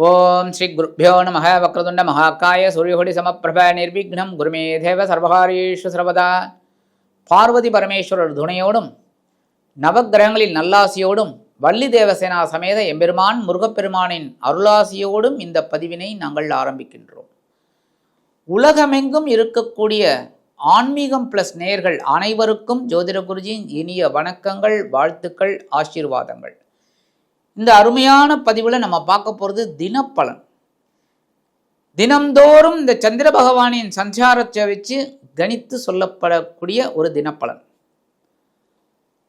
ஓம் ஸ்ரீ குருப்யோ நம வக்ரதுண்ட மகாகாய சூரியகோடி சமப்பிரப நிர்விக்னம் குருமே தேவ சர்வகாரீஷு சர்வதா. பார்வதி பரமேஸ்வரர் துணையோடும் நவக்கிரகங்களின் நல்லாசியோடும் வள்ளி தேவசேனா சமேத எம்பெருமான் முருகப்பெருமானின் அருளாசியோடும் இந்த பதிவினை நாங்கள் ஆரம்பிக்கின்றோம். உலகமெங்கும் இருக்கக்கூடிய ஆன்மீகம் பிளஸ் நேயர்கள் அனைவருக்கும் ஜோதிட குருஜியின் இனிய வணக்கங்கள், வாழ்த்துக்கள், ஆசீர்வாதங்கள். இந்த அருமையான பதிவில் நம்ம பார்க்க போகிறது தினப்பலன். தினம்தோறும் இந்த சந்திர பகவானின் சஞ்சாரத்தை வச்சு கணித்து சொல்லப்படக்கூடிய ஒரு தினப்பலன்.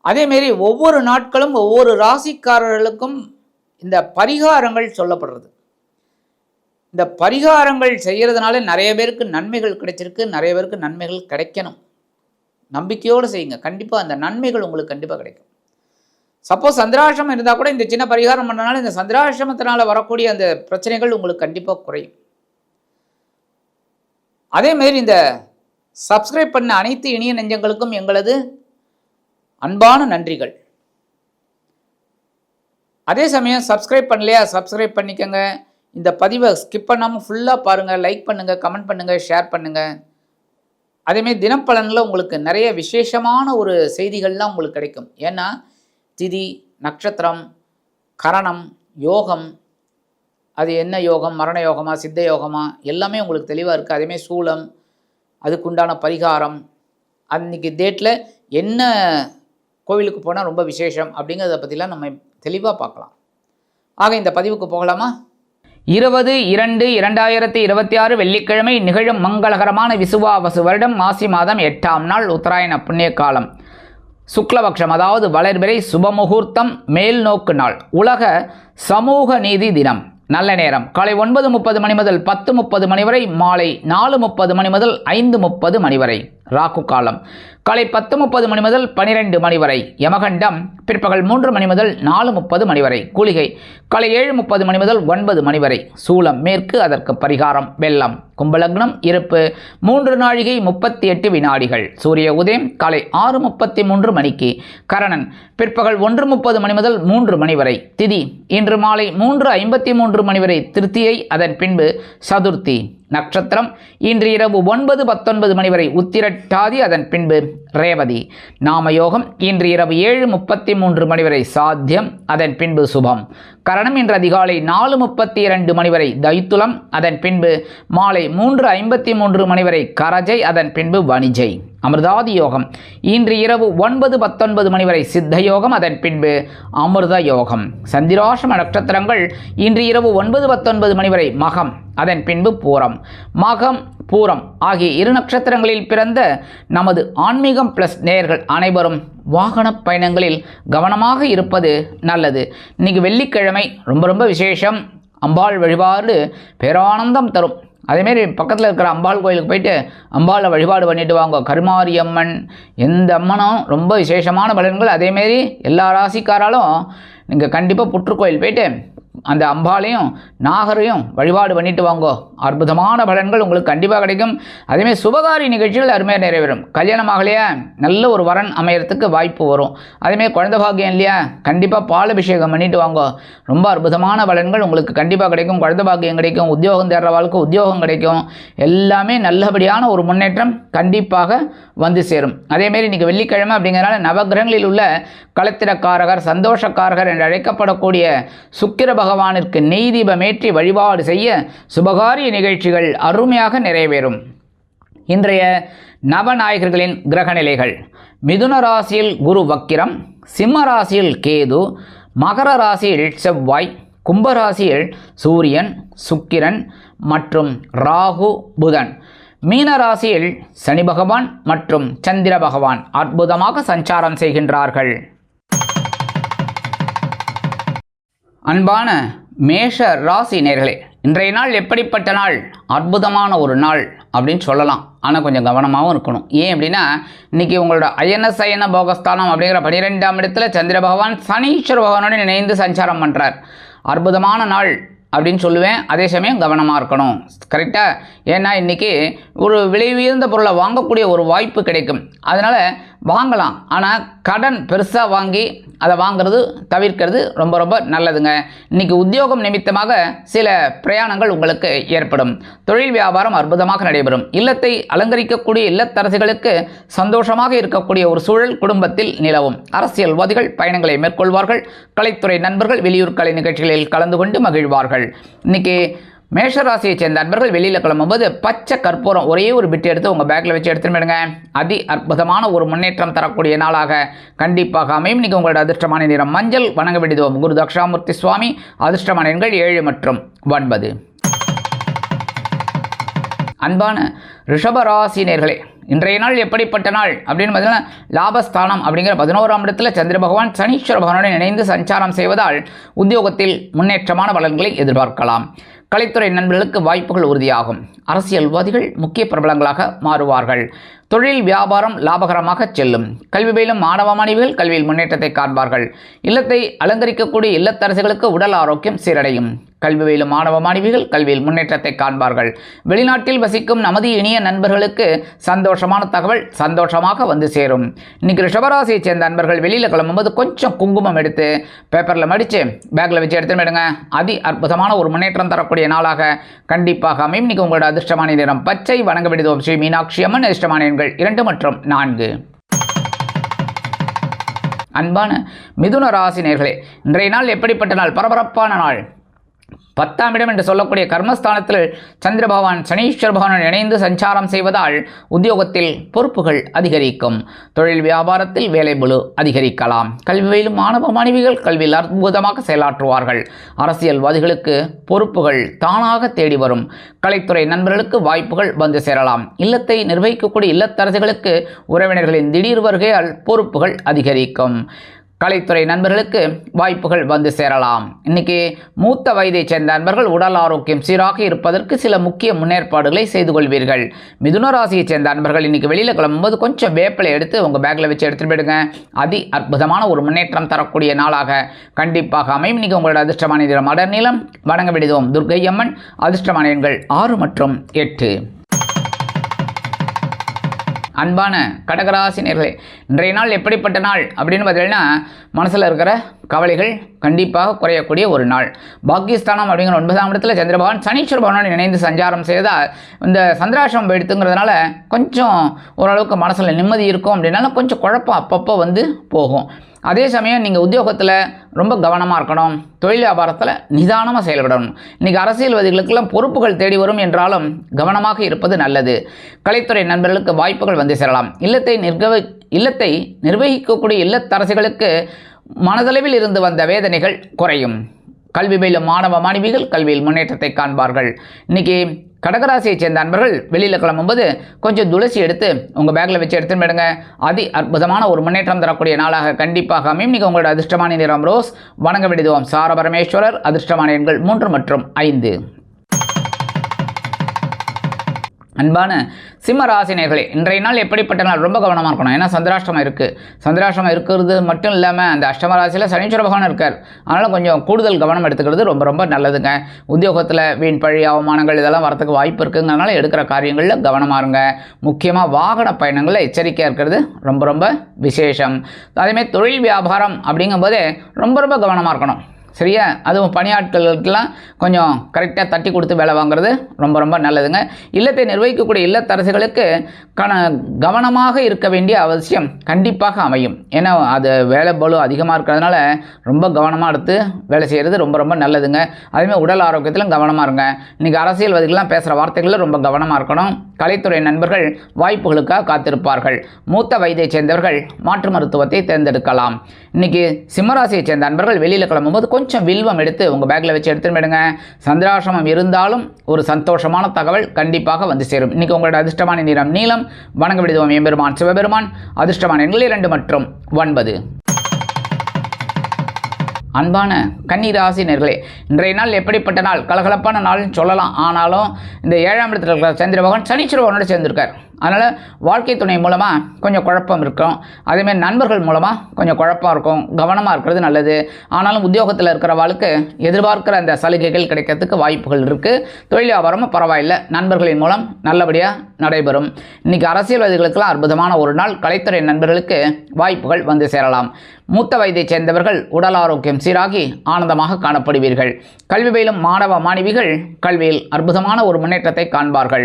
அதேமாரி ஒவ்வொரு நாட்களும் ஒவ்வொரு ராசிக்காரர்களுக்கும் இந்த பரிகாரங்கள் சொல்லப்படுறது. இந்த பரிகாரங்கள் செய்கிறதுனால நிறைய பேருக்கு நன்மைகள் கிடைச்சிருக்கு, நிறைய பேருக்கு நன்மைகள் கிடைக்கணும். நம்பிக்கையோடு செய்யுங்க, கண்டிப்பாக அந்த நன்மைகள் உங்களுக்கு கண்டிப்பாக கிடைக்கும். சப்போஸ் சந்திராசிரமம் இருந்தால் கூட இந்த சின்ன பரிகாரம் பண்ணனால இந்த சந்திராசிரமத்தினால் வரக்கூடிய அந்த பிரச்சனைகள் உங்களுக்கு கண்டிப்பாக குறையும். அதேமாரி இந்த சப்ஸ்கிரைப் பண்ண அனைத்து இனிய நெஞ்சங்களுக்கும் எங்களது அன்பான நன்றிகள். அதே சமயம் சப்ஸ்கிரைப் பண்ணலையா, சப்ஸ்கிரைப் பண்ணிக்கோங்க. இந்த பதிவை ஸ்கிப் பண்ணாமல் ஃபுல்லாக பாருங்கள், லைக் பண்ணுங்கள், கமெண்ட் பண்ணுங்கள், ஷேர் பண்ணுங்கள். அதேமாரி தினப்பலனில் உங்களுக்கு நிறைய விசேஷமான ஒரு செய்திகள்லாம் உங்களுக்கு கிடைக்கும். ஏன்னா திதி, நட்சத்திரம், கரணம், யோகம், அது என்ன யோகம், மரண யோகமா, சித்த யோகமா, எல்லாமே உங்களுக்கு தெளிவாக இருக்குது. அதேமாதிரி சூலம், அதுக்குண்டான பரிகாரம், அன்றைக்கி டேட்டில் என்ன கோவிலுக்கு போனால் ரொம்ப விசேஷம் அப்படிங்கிறத பற்றிலாம் நம்ம தெளிவாக பார்க்கலாம். ஆக இந்த பதிவுக்கு போகலாமா? 20/2/2026 வெள்ளிக்கிழமை நிகழும் மங்களகரமான விசுவாவசு வருடம் மாசி மாதம் 8ஆம் நாள் உத்தராயண புண்ணிய காலம், சுக்லபக்ஷம், அதாவது வளர்பிறை, சுபமுகூர்த்தம், மேல் நோக்கு நாள், உலக சமூக நீதி தினம். நல்ல நேரம் காலை 9:30 மணி முதல் 10:30 மணி வரை, மாலை 4:30 மணி முதல் 5:30 மணி வரை. ராகு காலம் காலை 10:30 மணி முதல் 12 மணி வரை. யமகண்டம் பிற்பகல் 3 மணி முதல் 4:30 மணி வரை. கூலிகை காலை 7:30 மணி முதல் 9 மணி வரை. சூலம் மேற்கு, அதற்கு பரிகாரம் வெள்ளம். கும்பலக்னம் இருப்பு 3 நாழிகை 38 வினாடிகள். சூரிய உதயம் காலை 6:33 மணிக்கு. கரணன் பிற்பகல் 1:30 மணி முதல் 3 மணி வரை. திதி இன்று மாலை 3:53 மணி வரை திருத்தியை, அதன் பின்பு சதுர்த்தி. நட்சத்திரம் இன்று இரவு 9:19 மணி வரை உத்திரட்டாதி, அதன் பின்பு ரேவதி. நாமயோகம் இன்று இரவு 7:33 மணி வரை சாத்தியம், அதன் பின்பு சுபம். கரணம் இன்று அதிகாலை 4:32 மணி வரை தைத்துலம், அதன் பின்பு மாலை 3:53 மணி வரை கரஜை, அதன் பின்பு வணிஜை. அமிர்தாதி யோகம் இன்று இரவு 9:19 மணி வரை சித்த யோகம், அதன் பின்பு அமிர்த யோகம். சந்திராசிரம நட்சத்திரங்கள் இன்று இரவு 9:19 மணி வரை மகம், அதன் பின்பு பூரம். மகம், பூரம் ஆகிய 2 நட்சத்திரங்களில் பிறந்த நமது ஆன்மீகம் பிளஸ் நேயர்கள் அனைவரும் வாகன பயணங்களில் கவனமாக இருப்பது நல்லது. இன்றைக்கி வெள்ளிக்கிழமை ரொம்ப விசேஷம். அம்பாள் வழிபாடு பேரானந்தம் தரும். அதேமாரி பக்கத்தில் இருக்கிற அம்பாள் கோயிலுக்கு போயிட்டு அம்பாளை வழிபாடு பண்ணிட்டு வாங்க. கருமாரி அம்மன், எந்த அம்மனும் ரொம்ப விசேஷமான பலன்கள். அதேமாரி எல்லா ராசிக்காராலும் நீங்கள் கண்டிப்பாக புற்றுக்கோயில் போயிட்டு அந்த அம்பாளையும் நாகரையும் வழிபாடு பண்ணிட்டு வாங்கோ. அற்புதமான பலன்கள் உங்களுக்கு கண்டிப்பாக கிடைக்கும். அதேமாதிரி சுபகாரி நிகழ்ச்சிகள் அருமையாக நிறைவேறும். கல்யாணம் ஆகலையா, நல்ல ஒரு வரன் அமையறதுக்கு வாய்ப்பு வரும். அதேமாதிரி குழந்தை பாக்கியம் இல்லையா, கண்டிப்பாக பாலபிஷேகம் பண்ணிட்டு வாங்கோ. ரொம்ப அற்புதமான பலன்கள் உங்களுக்கு கண்டிப்பாக கிடைக்கும். குழந்தை பாக்கியம் கிடைக்கும். உத்தியோகம் தேடுற வாழ்க்கை உத்தியோகம் கிடைக்கும். எல்லாமே நல்லபடியான ஒரு முன்னேற்றம் கண்டிப்பாக வந்து சேரும். அதேமாரி இன்றைக்கி வெள்ளிக்கிழமை அப்படிங்கிறனால நவகிரகங்களில் உள்ள கலத்திரக்காரகர், சந்தோஷக்காரகர் என்று அழைக்கப்படக்கூடிய சுக்கிர பகவானிற்கு நெய் தீபமேற்றி வழிபாடு செய்ய சுபகாரிய நிகழ்ச்சிகள் அருமையாக நிறைவேறும். இன்றைய நவநாயகர்களின் கிரக நிலைகள்: மிதுன ராசியில் குரு வக்கிரம், சிம்ம ராசியில் கேது, மகர ராசியில் செவ்வாய், கும்பராசியில் சூரியன், சுக்கிரன் மற்றும் ராகு, புதன், மீன ராசியில் சனி பகவான் மற்றும் சந்திர பகவான் அற்புதமாக சஞ்சாரம் செய்கின்றார்கள். அன்பான மேஷ ராசி நேயர்களே, இன்றைய நாள் எப்படிப்பட்ட நாள்? அற்புதமான ஒரு நாள் அப்படின்னு சொல்லலாம். ஆனால் கொஞ்சம் கவனமாகவும் இருக்கணும். ஏன் அப்படின்னா, இன்றைக்கி உங்களோட அயன சயன போகஸ்தானம் அப்படிங்கிற 12ஆம் இடத்துல சந்திர பகவான் சனீஸ்வர பகவானோடு இணைந்து சஞ்சாரம் பண்ணுறார். அற்புதமான நாள் அப்படின்னு சொல்லுவேன். அதே சமயம் கவனமாக இருக்கணும். கரெக்டாக? ஏன்னா இன்றைக்கி ஒரு விலை உயர்ந்த பொருளை வாங்கக்கூடிய ஒரு வாய்ப்பு கிடைக்கும். அதனால் வாங்கலாம், ஆனால் கடன் பெருசாக வாங்கி அதை வாங்கிறது தவிர்க்கிறது ரொம்ப ரொம்ப நல்லதுங்க. இன்றைக்கி உத்தியோகம் நிமித்தமாக சில பிரயாணங்கள் உங்களுக்கு ஏற்படும். தொழில் வியாபாரம் அற்புதமாக நடைபெறும். இல்லத்தை அலங்கரிக்கக்கூடிய இல்லத்தரசிகளுக்கு சந்தோஷமாக இருக்கக்கூடிய ஒரு சூழல் குடும்பத்தில் நிலவும். அரசியல்வாதிகள் பயணங்களை மேற்கொள்வார்கள். கலைத்துறை நண்பர்கள் வெளியூர் கலை நிகழ்ச்சிகளில் கலந்து கொண்டு மகிழ்வார்கள். இன்றைக்கி மேஷராசியை சேர்ந்த நண்பர்கள் வெளியில் கிளம்பும்போது பச்சை கற்பூரம் ஒரே ஒரு பிட்டு எடுத்து உங்கள் பேக்கில் வச்சு எடுத்துட்டு போயிடுங்க. அதி அற்புதமான ஒரு முன்னேற்றம் தரக்கூடிய நாளாக கண்டிப்பாக அமையும். இன்றைக்கி உங்களோட அதிர்ஷ்டமான நிறம் மஞ்சள். வணங்க வேண்டியது குரு தக்ஷாமூர்த்தி சுவாமி. அதிர்ஷ்டமான எண்கள் 7 மற்றும் 9. அன்பான ரிஷபராசினியர்களே, இன்றைய நாள் எப்படிப்பட்ட நாள் அப்படின்னு பார்த்தீங்கன்னா, லாபஸ்தானம் அப்படிங்கிற 11ஆம் இடத்துல சந்திர பகவான் சனீஸ்வர பகவானுடன் இணைந்து சஞ்சாரம் செய்வதால் உத்தியோகத்தில் முன்னேற்றமான பலன்களை எதிர்பார்க்கலாம். கலைத்துறை நண்பர்களுக்கு வாய்ப்புகள் உறுதியாகும். அரசியல்வாதிகள் முக்கிய பிரபலங்களாக மாறுவார்கள். தொழில் வியாபாரம் லாபகரமாக செல்லும். கல்வி பயிலும் மாணவ மாணவிகள் கல்வியில் முன்னேற்றத்தை காண்பார்கள். இல்லத்தை அலங்கரிக்கக்கூடிய இல்லத்தரசிகளுக்கு உடல் ஆரோக்கியம் சீரடையும். கல்வி பயிலும் மாணவ மாணவிகள் கல்வியில் முன்னேற்றத்தை காண்பார்கள். வெளிநாட்டில் வசிக்கும் நமது இனிய நண்பர்களுக்கு சந்தோஷமான தகவல் சந்தோஷமாக வந்து சேரும். இன்னைக்கு ரிஷபராசியை சேர்ந்த நண்பர்கள் வெளியில் கிளம்பும்போது கொஞ்சம் குங்குமம் எடுத்து பேப்பரில் மடித்து பேக்கில் வச்சு எடுத்துன்னு போயிடுங்க. அதி அற்புதமான ஒரு முன்னேற்றம் தரக்கூடிய நாளாக கண்டிப்பாக அமையும். இன்னைக்கு உங்களோட அதிர்ஷ்டமான நிறம் பச்சை. வணங்க வேண்டியது ஸ்ரீ மீனாட்சி அம்மன். அதிர்ஷ்டமான எண்கள் 2 மற்றும் 4. அன்பான மிதுன ராசி நேயர்களே, இன்றைய நாள் எப்படிப்பட்ட நாள்? பரபரப்பான நாள். 10ஆம் இடம் என்று சொல்லக்கூடிய கர்மஸ்தானத்தில் சந்திர பகவான் சனீஸ்வர பகவானுடன் இணைந்து சஞ்சாரம் செய்வதால் உத்தியோகத்தில் பொறுப்புகள் அதிகரிக்கும். தொழில் வியாபாரத்தில் வேலைபளு அதிகரிக்கலாம். கல்வி பயிலும் மாணவ மாணவிகள் கல்வியில் அற்புதமாக செயலாற்றுவார்கள். அரசியல்வாதிகளுக்கு பொறுப்புகள் தானாக தேடி வரும். கலைத்துறை நண்பர்களுக்கு வாய்ப்புகள் வந்து சேரலாம். இல்லத்தை நிர்வகிக்கக்கூடிய இல்லத்தரசிகளுக்கு உறவினர்களின் திடீர் வருகையால் பொறுப்புகள் அதிகரிக்கும். கலைத்துறை நண்பர்களுக்கு வாய்ப்புகள் வந்து சேரலாம். இன்னைக்கு மூத்த வயதை சேர்ந்த நண்பர்கள் உடல் ஆரோக்கியம் சீராக இருப்பதற்கு சில முக்கிய முன்னேற்பாடுகளை செய்து கொள்வீர்கள். மிதுன ராசியை சேர்ந்த நண்பர்கள் இன்னைக்கு வெளியில் கிளம்பும்போது கொஞ்சம் வேப்பிலை எடுத்து உங்கள் பேக்கில் வச்சு எடுத்துகிட்டு போயிடுங்க. அதி அற்புதமான ஒரு முன்னேற்றம் தரக்கூடிய நாளாக கண்டிப்பாக அமையும். இன்னைக்கு உங்களோட அதிர்ஷ்டமான நிறம் அடர் நீலம். வணங்க வேண்டியது துர்க்கை அம்மன். அதிர்ஷ்டமான எண்கள் 6 மற்றும் 8. அன்பான கடகராசினியர்களே, இன்றைய நாள் எப்படிப்பட்ட நாள் அப்படின்னு பார்த்தீங்கன்னா, மனசில் இருக்கிற கவலைகள் கண்டிப்பாக குறையக்கூடிய ஒரு நாள். பாக்கியஸ்தானம் அப்படிங்கிற 9ஆம் இடத்துல சந்திர பகவான் சனீஸ்வர பகவானுடன் இணைந்து சஞ்சாரம் செய்தால் இந்த சந்திராசிரமம் எடுத்துங்கிறதுனால கொஞ்சம் ஓரளவுக்கு மனசில் நிம்மதி இருக்கும். அப்படின்னாலும் கொஞ்சம் குழப்பம் அப்பப்போ வந்து போகும். அதே சமயம் நீங்கள் உத்தியோகத்தில் ரொம்ப கவனமாக இருக்கணும். தொழில் வியாபாரத்தில் நிதானமாக செயல்படணும். இன்றைக்கி அரசியல்வாதிகளுக்கெல்லாம் பொறுப்புகள் தேடி வரும் என்றாலும் கவனமாக இருப்பது நல்லது. கலைத்துறை நண்பர்களுக்கு வாய்ப்புகள் வந்து சேரலாம். இல்லத்தை நிர்வகிக்கக்கூடிய இல்லத்தரசிகளுக்கு மனதளவில் இருந்து வந்த வேதனைகள் குறையும். கல்வி பயிலும் மாணவ மாணவிகள் கல்வியில் முன்னேற்றத்தை காண்பார்கள். இன்றைக்கி கடகராசியை சேர்ந்த நண்பர்கள் வெளியில் கிளம்பும்போது கொஞ்சம் துளசி எடுத்து உங்கள் பேக்கில் வச்சு எடுத்துன்னு போயிடுங்க. அதி அற்புதமான ஒரு முன்னேற்றம் தரக்கூடிய நாளாக கண்டிப்பாக அமையும். நீங்கள் உங்களோட அதிர்ஷ்டமான நிறம் ரோஸ். வணங்க வேண்டியது சார பரமேஸ்வரர். அதிர்ஷ்டமான எண்கள் 3 மற்றும் 5. அன்பான சிம்மராசினியர்களே, இன்றைய நாள் எப்படிப்பட்ட நாள்? ரொம்ப கவனமாக இருக்கணும். ஏன்னா சந்திராஷ்டமம் இருக்குது. சந்திராஷ்டமம் இருக்கிறது மட்டும் இல்லாமல் அந்த அஷ்டம ராசியில் சனீஸ்வர பகவான் இருக்கார். அதனால் கொஞ்சம் கூடுதல் கவனம் எடுத்துக்கிறது ரொம்ப ரொம்ப நல்லதுங்க. உத்தியோகத்தில் வீண் பழி அவமானங்கள் இதெல்லாம் வரத்துக்கு வாய்ப்பு இருக்குங்கிறனால எடுக்கிற காரியங்களில் கவனமாக இருங்க. முக்கியமாக வாகன பயணங்களில் எச்சரிக்கையாக இருக்கிறது ரொம்ப ரொம்ப விசேஷம். அதேமாதிரி தொழில் வியாபாரம் அப்படிங்கும்போதே ரொம்ப ரொம்ப கவனமாக இருக்கணும். சரியா? அதுவும் பணியாட்களுக்கெல்லாம் கொஞ்சம் கரெக்டாக தட்டி கொடுத்து வேலை வாங்குறது ரொம்ப ரொம்ப நல்லதுங்க. இல்லத்தை நிர்வகிக்கக்கூடிய இல்லத்தரசிகளுக்கு கவனமாக இருக்க வேண்டிய அவசியம் கண்டிப்பாக அமையும். ஏன்னா அது வேலை பளு அதிகமாக இருக்கிறதுனால ரொம்ப கவனமாக எடுத்து வேலை செய்கிறது ரொம்ப ரொம்ப நல்லதுங்க. அதேமாதிரி உடல் ஆரோக்கியத்திலும் கவனமாக இருங்க. இன்றைக்கி அரசியல்வாதிகள்லாம் பேசுகிற வார்த்தைகளில் ரொம்ப கவனமாக இருக்கணும். கலைத்துறை நண்பர்கள் வாய்ப்புகளுக்காக காத்திருப்பார்கள். மூத்த வயதை சேர்ந்தவர்கள் மாற்று மருத்துவத்தை தேர்ந்தெடுக்கலாம். இன்றைக்கி சிம்மராசியை சேர்ந்த நண்பர்கள் வெளியில் கிளம்பும்போது கொஞ்சம் வில்வம் எடுத்து உங்கள் பேக்கில் வச்சு எடுத்துன்னு போயிடுங்க. சந்திராசிரமம் இருந்தாலும் ஒரு சந்தோஷமான தகவல் கண்டிப்பாக வந்து சேரும். இன்றைக்கி உங்களோட அதிர்ஷ்டமான நிறம் நீலம். வணங்க வேண்டியது எம்பெருமான் சிவபெருமான். அதிர்ஷ்டமான எண்கள் 2 மற்றும் 9. அன்பான கன்னிராசி நேயர்களே, இன்றைய நாள் எப்படிப்பட்ட நாள்? கலகலப்பான நாள்னு சொல்லலாம். ஆனாலும் இந்த 7ஆம் இடத்துல இருக்கிற சந்திர பகவான் சனீஸ்வர பகவானோடு சேர்ந்திருக்கார். அதனால் வாழ்க்கை துணை மூலமாக கொஞ்சம் குழப்பம் இருக்கும். அதேமாதிரி நண்பர்கள் மூலமாக கொஞ்சம் குழப்பம் இருக்கும். கவனமாக இருக்கிறது நல்லது. ஆனாலும் உத்தியோகத்தில் இருக்கிறவாளுக்கு எதிர்பார்க்கிற அந்த சலுகைகள் கிடைக்கிறதுக்கு வாய்ப்புகள் இருக்குது. தொழில் வியாபாரமும் பரவாயில்லை, நண்பர்களின் மூலம் நல்லபடியாக நடைபெறும். இன்றைக்கி அரசியல்வாதிகளுக்கெல்லாம் அற்புதமான ஒரு நாள். கலைத்துறை நண்பர்களுக்கு வாய்ப்புகள் வந்து சேரலாம். மூத்த வயதைச் சேர்ந்தவர்கள் உடல் ஆரோக்கியம் சீராகி ஆனந்தமாக காணப்படுவீர்கள். கல்வி பயிலும் மாணவ மாணவிகள் கல்வியில் அற்புதமான ஒரு முன்னேற்றத்தை காண்பார்கள்.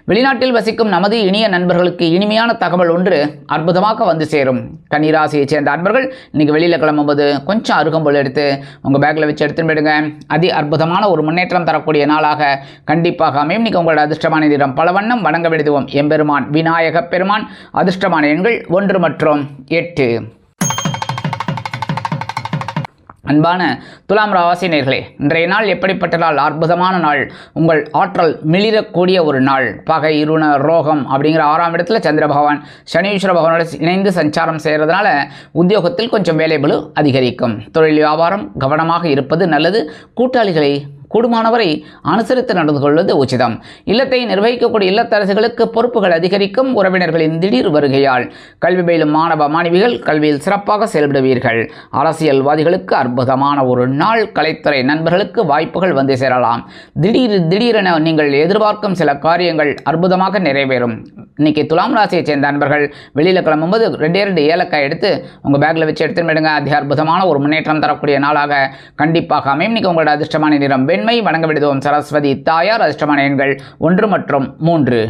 வெளிநாட்டில் வசிக்கும் நமது இனிய நண்பர்களுக்கு இனிமையான தகவல் ஒன்று அற்புதமாக வந்து சேரும். கன்னிராசியைச் சேர்ந்த அன்பர்கள் இன்றைக்கி வெளியில் கிளம்பும்போது கொஞ்சம் அருகம்புல் எடுத்து உங்கள் பேக்கில் வச்சு எடுத்துன்னு போயிடுங்க. அதி அற்புதமான ஒரு முன்னேற்றம் தரக்கூடிய நாளாக கண்டிப்பாக அமையும். இன்றைக்கி உங்களோட அதிர்ஷ்டமான நிறம் பல வண்ணம். வணங்க விடுவோம் எம்பெருமான் விநாயக பெருமான். அதிர்ஷ்டமான எண்கள் 1 மற்றும் 8. அன்பான துலாம் ராசி நேயர்களே, இன்றைய நாள் எப்படிப்பட்ட நாள்? அற்புதமான நாள். உங்கள் ஆற்றல் மிளிரக்கூடிய ஒரு நாள். பகை, இருண, ரோகம் அப்படிங்கிற 6ஆம் இடத்துல சந்திர பகவான் சனீஸ்வர பகவானோட இணைந்து சஞ்சாரம் செய்கிறதுனால உத்தியோகத்தில் கொஞ்சம் வேலைபளு அதிகரிக்கும். தொழில் வியாபாரம் கவனமாக இருப்பது நல்லது. கூட்டாளிகளை கூடுமானவரை அனுசரித்து நடந்து கொள்வது உச்சிதம். இல்லத்தை நிர்வகிக்கக்கூடிய இல்லத்தரசுகளுக்கு பொறுப்புகள் அதிகரிக்கும். உறவினர்களின் திடீர் வருகையால் கல்வி பயிலும் மாணவ மாணவிகள் கல்வியில் சிறப்பாக செயல்படுவீர்கள். அரசியல்வாதிகளுக்கு அற்புதமான ஒரு நாள். கலைத்துறை நண்பர்களுக்கு வாய்ப்புகள் வந்து சேரலாம். திடீரென நீங்கள் எதிர்பார்க்கும் சில காரியங்கள் அற்புதமாக நிறைவேறும். இன்னைக்கு துலாம் ராசியை சேர்ந்த நண்பர்கள் வெளியில் கிளம்பும்போது 2 ஏலக்காய் எடுத்து உங்கள் பேக்கில் வச்சு எடுத்துன்னு போயிடுங்க. அதி அற்புதமான ஒரு முன்னேற்றம் தரக்கூடிய நாளாக கண்டிப்பாக அமையும். இன்னைக்கு உங்களோட அதிர்ஷ்டமான நிறம் வெண்மை. வணங்க விடுவோம் சரஸ்வதி தாயார். அதிர்ஷ்டமான எண்கள் 1 மற்றும் 3.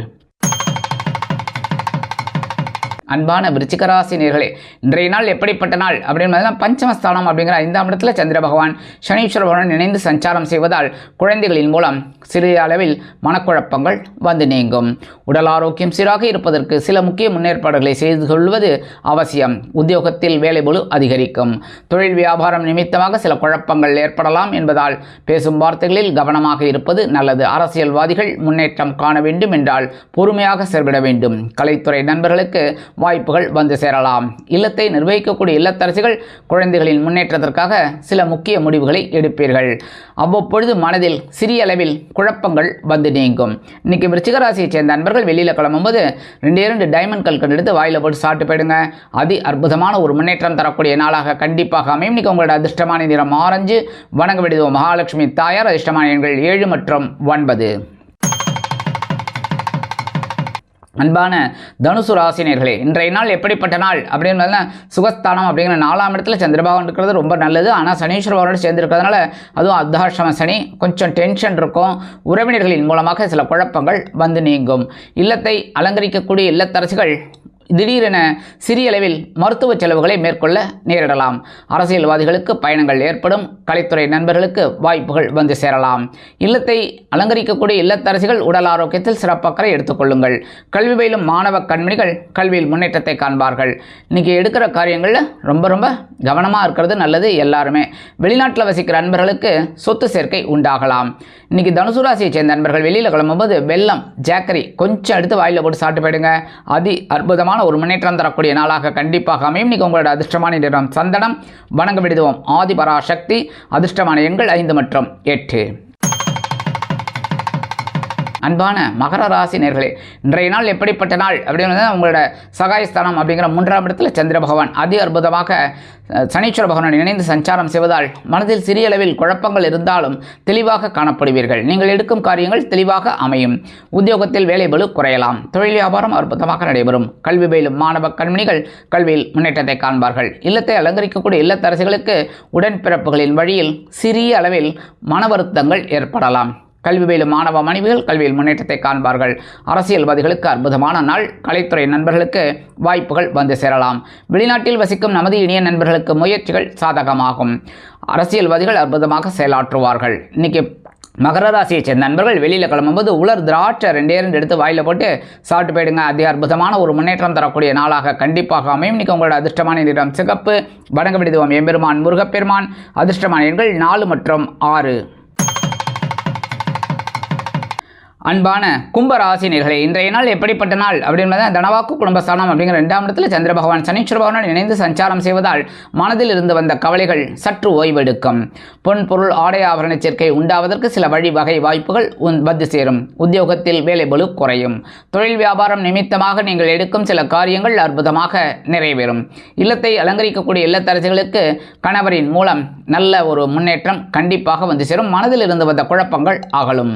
அன்பான விருச்சிக ராசி நேயர்களே, இன்றைய நாள் எப்படிப்பட்ட நாள் அப்படின்னு பஞ்சமஸ்தானம் அப்படிங்கிற 5ஆம் இடத்துல சந்திர பகவான் சனீஸ்வர பகவான் இணைந்து சஞ்சாரம் செய்வதால் குழந்தைகளின் மூலம் சிறிய அளவில் மனக்குழப்பங்கள் வந்து நீங்கும். உடல் ஆரோக்கியம் சீராக இருப்பதற்கு சில முக்கிய முன்னேற்பாடுகளை செய்து கொள்வது அவசியம். உத்தியோகத்தில் வேலைபளு அதிகரிக்கும். தொழில் வியாபாரம் நிமித்தமாக சில குழப்பங்கள் ஏற்படலாம் என்பதால் பேசும் வார்த்தைகளில் கவனமாக இருப்பது நல்லது. அரசியல்வாதிகள் முன்னேற்றம் காண வேண்டும் என்றால் பொறுமையாக செயல்பட வேண்டும். கலைத்துறை நண்பர்களுக்கு வாய்ப்புகள் வந்து சேரலாம். இல்லத்தை நிர்வகிக்கக்கூடிய இல்லத்தரசிகள் குழந்தைகளின் முன்னேற்றத்திற்காக சில முக்கிய முடிவுகளை எடுப்பீர்கள். அவ்வப்பொழுது மனதில் சிறிய அளவில் குழப்பங்கள் வந்து நீங்கும். இன்னைக்கு விருச்சிக ராசியை சேர்ந்த நண்பர்கள் வெளியில் கிளம்பும்போது 2 டைமண்ட் கல்கண்டு எடுத்து வாயில போட்டு சாப்பிட்டு போயிடுங்க. அதி அற்புதமான ஒரு முன்னேற்றம் தரக்கூடிய நாளாக கண்டிப்பாக அமையும். இன்னைக்கு உங்களோட அதிர்ஷ்டமான நிறம் ஆரஞ்சு. வணங்க விடுவோம் மகாலட்சுமி தாயார். அதிர்ஷ்டமான எண்கள் 7 மற்றும் 9. அன்பான தனுசு ராசினியர்களே, இன்றைய நாள் எப்படிப்பட்ட நாள் அப்படின்னு சுகஸ்தானம் அப்படிங்கிற 4ஆம் இடத்துல சந்திரபாவன் இருக்கிறது ரொம்ப நல்லது. ஆனால் சனீஸ்வர பகவானோட சேர்ந்துருக்கிறதுனால அதுவும் அர்த்தாஷ்டம சனி, கொஞ்சம் டென்ஷன் இருக்கும். உறவினர்களின் மூலமாக சில குழப்பங்கள் வந்து நீங்கும். இல்லத்தை அலங்கரிக்கக்கூடிய இல்லத்தரசிகள் திடீரென சிறிய அளவில் மருத்துவ செலவுகளை மேற்கொள்ள நேரிடலாம். அரசியல்வாதிகளுக்கு பயணங்கள் ஏற்படும். கலைத்துறை நண்பர்களுக்கு வாய்ப்புகள் வந்து சேரலாம். இல்லத்தை அலங்கரிக்கக்கூடிய இல்லத்தரசிகள் உடல் ஆரோக்கியத்தில் சிறப்பக்கறை எடுத்துக்கொள்ளுங்கள். கல்வி பயிலும் மாணவ கண்மணிகள் கல்வியில் முன்னேற்றத்தை காண்பார்கள். இன்றைக்கி எடுக்கிற காரியங்களில் ரொம்ப கவனமாக இருக்கிறது நல்லது. எல்லாருமே வெளிநாட்டில் வசிக்கிற நண்பர்களுக்கு சொத்து சேர்க்கை உண்டாகலாம். இன்றைக்கி தனுசு ராசியை சேர்ந்த நண்பர்கள் வெளியில் கிளம்பும்போது வெல்லம், ஜாக்கரி கொஞ்சம் எடுத்து வாயில் போட்டு சாப்பிட்டு போயிடுங்க. அதி அற்புதமான ஒரு முன்னேற்றம் தரக்கூடிய நாளாக கண்டிப்பாக அமையும். இன்னைக்கு உங்களோட அதிர்ஷ்டமான நிறம் சந்தனம். வணங்க விடுவோம் ஆதிபராசக்தி. அதிர்ஷ்டமான எண்கள் 5 மற்றும் 8. அன்பான மகர ராசி நேயர்களே, இன்றைய நாள் எப்படிப்பட்ட நாள் அப்படின்னு உங்களோட சகாயஸ்தானம் அப்படிங்கிற 3ஆம் இடத்துல சந்திர பகவான் அதி அற்புதமாக சனீஸ்வர பகவானுடன் இணைந்து சஞ்சாரம் செய்வதால் மனதில் சிறிய அளவில் குழப்பங்கள் இருந்தாலும் தெளிவாக காணப்படுவீர்கள். நீங்கள் எடுக்கும் காரியங்கள் தெளிவாக அமையும். உத்தியோகத்தில் வேலைபளு குறையலாம். தொழில் வியாபாரம் அற்புதமாக நடைபெறும். கல்வி பயிலும் மாணவ கண்மணிகள் கல்வியில் முன்னேற்றத்தை காண்பார்கள். இல்லத்தை அலங்கரிக்கக்கூடிய இல்லத்தரசிகளுக்கு உடன்பிறப்புகளின் வழியில் சிறிய அளவில் மன வருத்தங்கள் ஏற்படலாம். கல்வி பயிலும் மாணவ மாணவிகள் கல்வியில் முன்னேற்றத்தை காண்பார்கள். அரசியல்வாதிகளுக்கு அற்புதமான நாள். கலைத்துறை நண்பர்களுக்கு வாய்ப்புகள் வந்து சேரலாம். வெளிநாட்டில் வசிக்கும் நமது இனிய நண்பர்களுக்கு முயற்சிகள் சாதகமாகும். அரசியல்வாதிகள் அற்புதமாக செயலாற்றுவார்கள். இன்னைக்கு மகர ராசியை சேர்ந்த நண்பர்கள் வெளியில் கிளம்பும்போது உலர் திராட்சை 2 எடுத்து வாயில் போட்டு சாப்பிட்டு போயிடுங்க. அதி அற்புதமான ஒரு முன்னேற்றம் தரக்கூடிய நாளாக கண்டிப்பாக அமையும். இன்றைக்கி உங்களோட அதிர்ஷ்டமான நிறம் சிகப்பு. வணங்க விடுவோம் எம்பெருமான் முருகப்பெருமான். அதிர்ஷ்டமான எண்கள் 4 மற்றும் 6. அன்பான கும்பராசினியர்களே, இன்றைய நாள் எப்படிப்பட்ட நாள் அப்படின்றத தனவாக்கு குடும்பஸ்தானம் அப்படிங்கிற 2ஆம் இடத்துல சந்திர பகவான் சனீஸ்வர பகவானுடன் இணைந்து சஞ்சாரம் செய்வதால் மனதில் இருந்து வந்த கவலைகள் சற்று ஓய்வெடுக்கும். பொன் பொருள் ஆடை ஆபரண சேர்க்கை உண்டாவதற்கு சில வழிவகை வாய்ப்புகள் வந்து சேரும். உத்தியோகத்தில் வேலை பளு குறையும். தொழில் வியாபாரம் நிமித்தமாக நீங்கள் எடுக்கும் சில காரியங்கள் அற்புதமாக நிறைவேறும். இல்லத்தை அலங்கரிக்கக்கூடிய இல்லத்தரசிகளுக்கு கணவரின் மூலம் நல்ல ஒரு முன்னேற்றம் கண்டிப்பாக வந்து சேரும். மனதில் இருந்து வந்த குழப்பங்கள் அகலும்.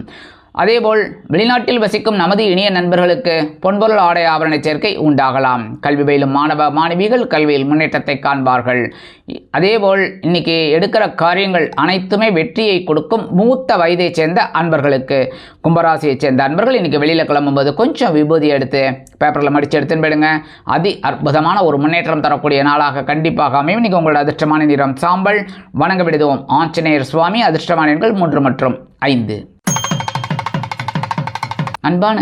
அதேபோல் வெளிநாட்டில் வசிக்கும் நமது இனிய நண்பர்களுக்கு பொன்பொருள் ஆடை ஆபரண சேர்க்கை உண்டாகலாம். கல்வி பயிலும் மாணவ மாணவிகள் கல்வியில் முன்னேற்றத்தை காண்பார்கள். அதேபோல் இன்னைக்கு எடுக்கிற காரியங்கள் அனைத்துமே வெற்றியை கொடுக்கும். மூத்த வயதைச் சேர்ந்த அன்பர்களுக்கு, கும்பராசியைச் சேர்ந்த அன்பர்கள் இன்னைக்கு வெளியில் கிளம்பும்போது கொஞ்சம் விபூதி எடுத்து பேப்பரில் மடித்து எடுத்துன்னு போயிடுங்க. அதி அற்புதமான ஒரு முன்னேற்றம் தரக்கூடிய நாளாக கண்டிப்பாக அமையும். இன்னைக்கு உங்களோட அதிர்ஷ்டமான நிறம் சாம்பல். வணங்க விடுவோம் ஆஞ்சநேயர் சுவாமி. அதிர்ஷ்டமான எண்கள் 3 மற்றும் 5. அன்பான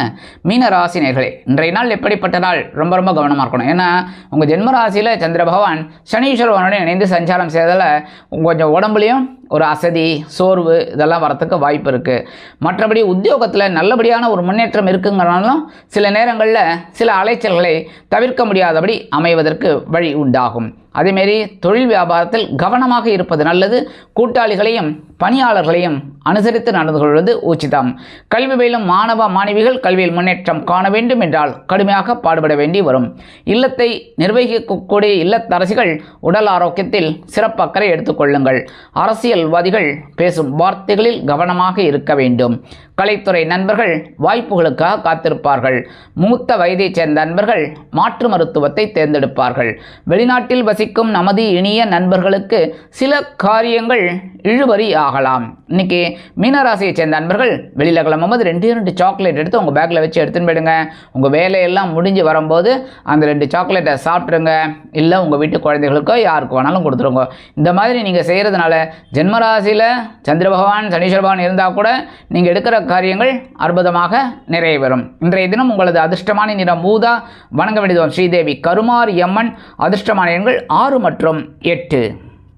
மீனராசினியர்களே, இன்றைய நாள் எப்படிப்பட்ட நாள்? ரொம்ப ரொம்ப கவனமாக இருக்கணும். ஏன்னா உங்கள் ஜென்மராசியில் சந்திர பகவான் சனீஸ்வர பகவானுடன் இணைந்து சஞ்சாரம் செய்வதால் கொஞ்சம் உடம்புலையும் ஒரு அசதி, சோர்வு இதெல்லாம் வரத்துக்கு வாய்ப்பு இருக்குது. மற்றபடி உத்தியோகத்தில் நல்லபடியான ஒரு முன்னேற்றம் இருக்குங்கிறனாலும் சில நேரங்களில் சில அலைச்சல்களை தவிர்க்க முடியாதபடி அமைவதற்கு வழி உண்டாகும். அதேமாரி தொழில் வியாபாரத்தில் கவனமாக இருப்பது நல்லது. கூட்டாளிகளையும் பணியாளர்களையும் அனுசரித்து நடந்து கொள்வது உச்சிதம். கல்வி பயிலும் மாணவ மாணவிகள் கல்வியில் முன்னேற்றம் காண வேண்டும் என்றால் கடுமையாக பாடுபட வேண்டி வரும். இல்லத்தை நிர்வகிக்கக்கூடிய இல்லத்தரசிகள் உடல் ஆரோக்கியத்தில் சிறப்பு அக்கறை எடுத்துக்கொள்ளுங்கள். அரசியல்வாதிகள் பேசும் வார்த்தைகளில் கவனமாக இருக்க வேண்டும். கலைத்துறை நண்பர்கள் வாய்ப்புகளுக்காக காத்திருப்பார்கள். மூத்த வயதைச் சேர்ந்த நண்பர்கள் மாற்று மருத்துவத்தை தேர்ந்தெடுப்பார்கள். வெளிநாட்டில் வசிக்கும் நமது இனிய நண்பர்களுக்கு சில காரியங்கள் இழுபறி ஆகலாம். இன்னைக்கு மீனராசியைச் சேர்ந்த நண்பர்கள் வெளியில் கிளம்பும்போது 2 சாக்லேட் எடுத்து உங்கள் பேக்கில் வச்சு எடுத்துன்னு போயிடுங்க. உங்கள் வேலையெல்லாம் முடிஞ்சு வரும்போது அந்த 2 சாக்லேட்டை சாப்பிட்ருங்க. இல்லை உங்கள் வீட்டு குழந்தைகளுக்கோ யாருக்கு வேணாலும் கொடுத்துருங்க. இந்த மாதிரி நீங்கள் செய்கிறதுனால ஜென்மராசியில் சந்திர பகவான் சனீஸ்வர பகவான் இருந்தால் கூட நீங்கள் எடுக்கிற காரியங்கள் அற்புதமாக நிறைவேறும். இன்றைய தினம் உங்களது அதிர்ஷ்டமான நிறம் ஊதா. வணங்க வேண்டியது ஸ்ரீதேவி கருமாரி அம்மன். அதிர்ஷ்டமான எண்கள் 6 மற்றும் 8.